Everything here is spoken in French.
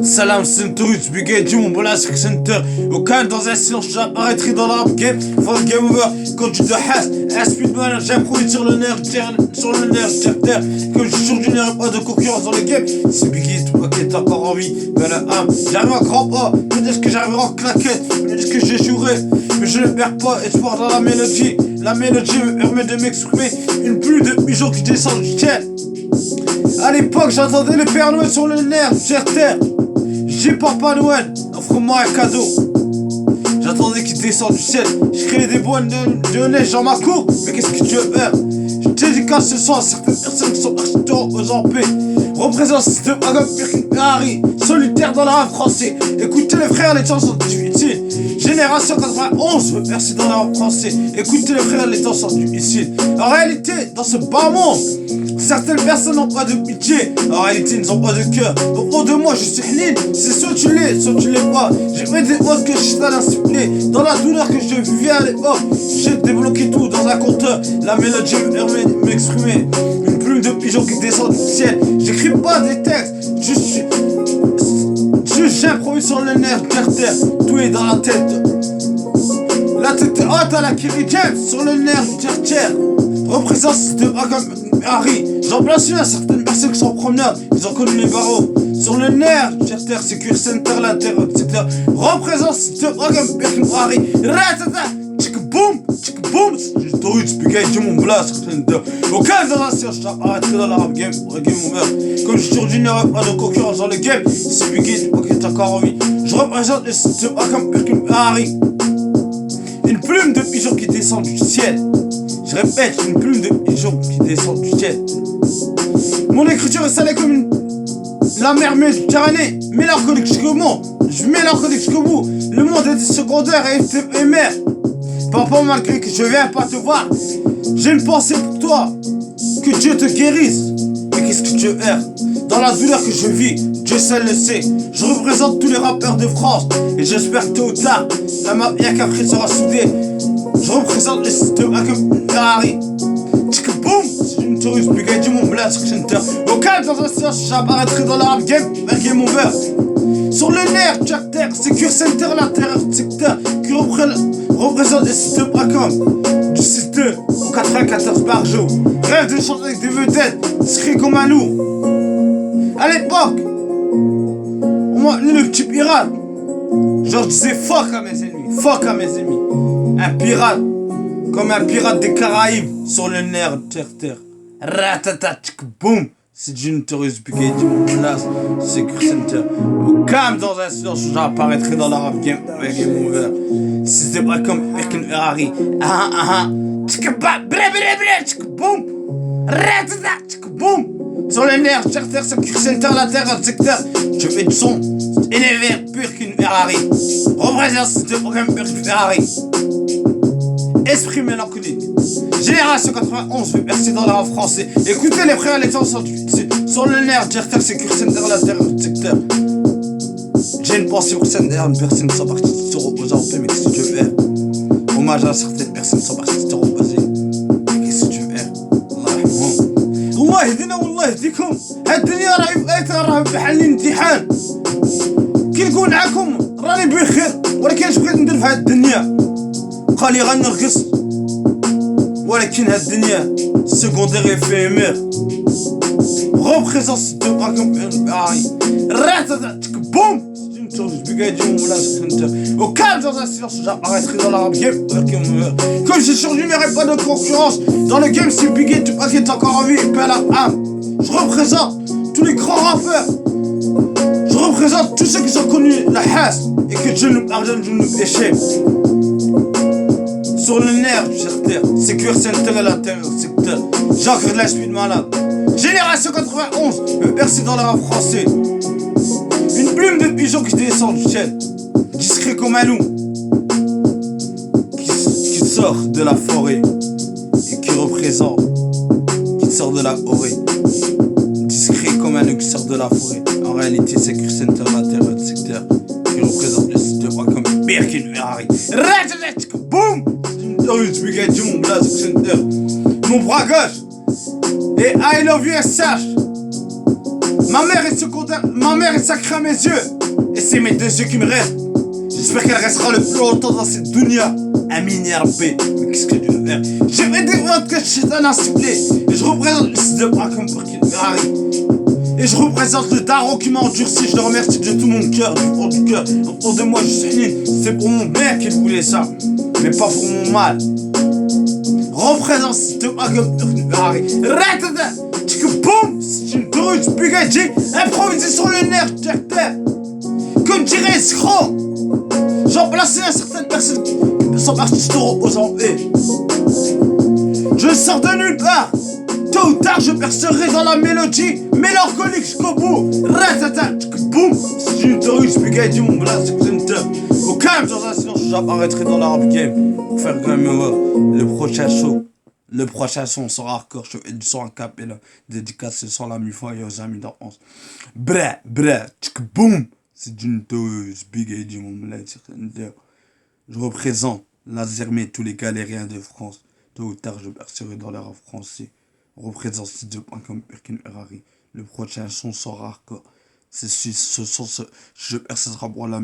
Salam Centurus, Bugatti, mon Bolasque Center. Aucun dans un silence, j'apparaîtrai dans la rap game. Full game over, quand tu te hasses. Un speedman, j'aime rouler sur le nerf, sur le nerf, terre. Comme je suis sûr du nerf, pas de concurrence dans le game. C'est Biggie, tout qui est encore en vie. Ben la âme, j'arrive en grand pas. Me disent que j'arrive en claquette. Me disent que j'échouerai. Mais je ne perds pas espoir dans la mélodie. La mélodie me permet de m'exprimer. Une pluie de bijoux qui descend du ciel. À l'époque, j'attendais le Père Noël sur le nerf, terre. J'ai Papa Noël, offre-moi un cadeau. J'attendais qu'il descende du ciel. Je créais des boîtes de neige dans ma cour. Mais qu'est-ce que tu veux faire? Je dédicace ce soir à certaines personnes qui sont architectes aux en paix. Représente le système Agam Harry, solitaire dans le rap français. Écoutez les frères, les chansons du utile. Génération 91, merci dans le rap français. Écoutez les frères, les chansons du utile. En réalité, dans ce bas monde, certaines personnes n'ont pas de pitié. En réalité, ils n'ont pas de cœur. Au fond de moi, je suis Hlil. C'est soit tu l'es pas. J'ai fait des mots que je t'ai insufflé. Dans la douleur que je vivais à l'époque, j'ai débloqué tout dans un compteur. La mélodie me permet de m'exprimer. Une plume de pigeon qui descend du ciel. J'écris pas des textes. J'improvise sur le nerf terre. Tout est dans la tête. La tête est haute à la Kerry James. Sur le nerf terre. Représente de Harry. J'en place une à certaines personnes qui sont promenades. Ils ont connu les barreaux. Sur le nerf, terre, Secure Center, la terre, etc. Représente de Harry. Ratata, tchik boum. J'ai tordu de spaghetti, Dieu mon blast, au cas de la séance, j'apparaîtrai dans la rap game, mon meurtre. Comme je suis sur du nerf, pas de concurrence dans le game. C'est spaghetti, ok, t'as encore envie. Je représente le système Harry. Une plume de pigeon qui descend du ciel. Je répète, une plume de pigeon qui descend du ciel. Mon écriture est salée comme la mer Méditerranée. Mélancolique jusqu'au monde. Je mélancolique jusqu'au bout. Le monde est secondaire et éphémère. Papa, malgré que je viens pas te voir, j'ai une pensée pour toi. Que Dieu te guérisse. Mais qu'est-ce que tu veux faire? Dans la douleur que je vis, Dieu seul le sait. Je représente tous les rappeurs de France. Et j'espère que tôt ou tard, la mafia qu'après sera soudée. Je représente le système Harry. Tchik boum. C'est une touriste, Bugatti, mon blast, center. Au calme dans un silence, j'apparaîtrai dans la rap game, un game over. Sur le nerf, terre, Secure Center, la terre, secteur. Qui représente le système Acom. Du système au 94 par jour. Rêve de chanter avec des vedettes, discret comme un loup. À l'époque, moi, le petit pirate. Genre, je disais fuck à mes ennemis. Un pirate, comme un pirate des Caraïbes, sur le nerf, terre. Ratata, tchik boum. C'est une touriste Bugatti, mon place, Secure Center. Au calme dans un silence, j'apparaîtrai dans la rap game avec mon verre. Si c'était pas comme Birkin Ferrari. Tchik boum. Ratata, tchik boum. Sur le nerf, terre, Secure Center, la terre, secteur. Je fais du son élevé, Birkin Ferrari. Représente ce programme Birkin Ferrari. Esprit mélancolique. Génération 91 veut percer dans le rap français. Écoutez les frères, les chansons sur le nerf, terre, Secure Center, la terre, secteur. J'ai une pensée pour cette dernière, une personne qui sont parties sur opposants en paix, mais qu'est-ce que tu veux faire? Hommage à certaines personnes qui sont parties sur opposés. Mais qu'est-ce que tu veux faire? Allah يهدينا والله يهديكم. هالدنيا راهي بقيتها راهي بحال الامتحان. كي نكون معاكم راني بخير، ولكن اش بغيت ندير في هاد الدنيا؟ قال لي غنرقص، ولكن هاد الدنيا سكوندير éphémère. Représence de Harry. Ratatatak boum. C'est une chose, Bugatti, mon blast, center. Au calme dans un silence, j'apparaîtrai dans la rap game. Comme j'ai sur du n'aurai pas de concurrence. Dans le game, c'est Bugatti, qui est encore en vie, et pas la âme. Je représente tous les grands rappeurs. Je représente tous ceux qui ont connu la hasse. Et que Dieu nous pardonne de nos péchés. Sur le nerf, terre, Secure Center et la terre, secteur. J'encre de la suite malade. Génération 91, me percer dans le rap français. Une plume de pigeon qui descend du ciel. Discret comme un loup. Qui sort de la forêt. Et qui représente. Qui sort de la forêt. Discret comme un loup qui sort de la forêt. En réalité, Secure Center, la terre, secteur. Qui représente le site de roi comme Birkin Ferrari. Boum. Mon blast center. Mon bras gauche Et I love you SH. Ma mère est secondaire, ma mère est sacrée à mes yeux. Et c'est mes deux yeux qui me restent. J'espère qu'elle restera le plus longtemps dans cette dunya. Amin ya Rabbi. Mais qu'est-ce que Dieu veut faire? Je vais dire que je suis un insuplé. Et je représente le site de Bracom Harry. Et je représente le daron qui m'a endurci. Je le remercie de tout mon cœur, du fond du cœur. Au fond de moi, je suis Nine. C'est pour mon bien qu'il voulait ça. Mais pas pour mon mal. Représente le site de Bracom Harry. Ratata. Boum. C'est une truc spaghetti improvisée sur le nerf de terre. Comme dirait escroc. J'en plaçais à certaines personnes qui sont parties aux enlevés. Je sors de nulle part. Tôt ou tard, je percerai dans la mélodie mélancolique jusqu'au bout. Ratata, boum. C'est une théorie spaghetti, mon blast, c'est une teuf. Au calme, dans un silence, j'apparaîtrai dans la rap game pour faire game over le prochain show. Le prochain son sera hardcore, je fais du son à cappella. Dédicace ce son à la mi-fois et aux amis d'enfance. Bref, boum. C'est d'une dose big AD, mon bled. Je représente la Zermie et tous les galériens de France. Tôt ou tard, je percerai dans l'air français. Je représente ces deux points comme Birkin Ferrari. Le prochain son sera hardcore. C'est ce son, je percerai pour la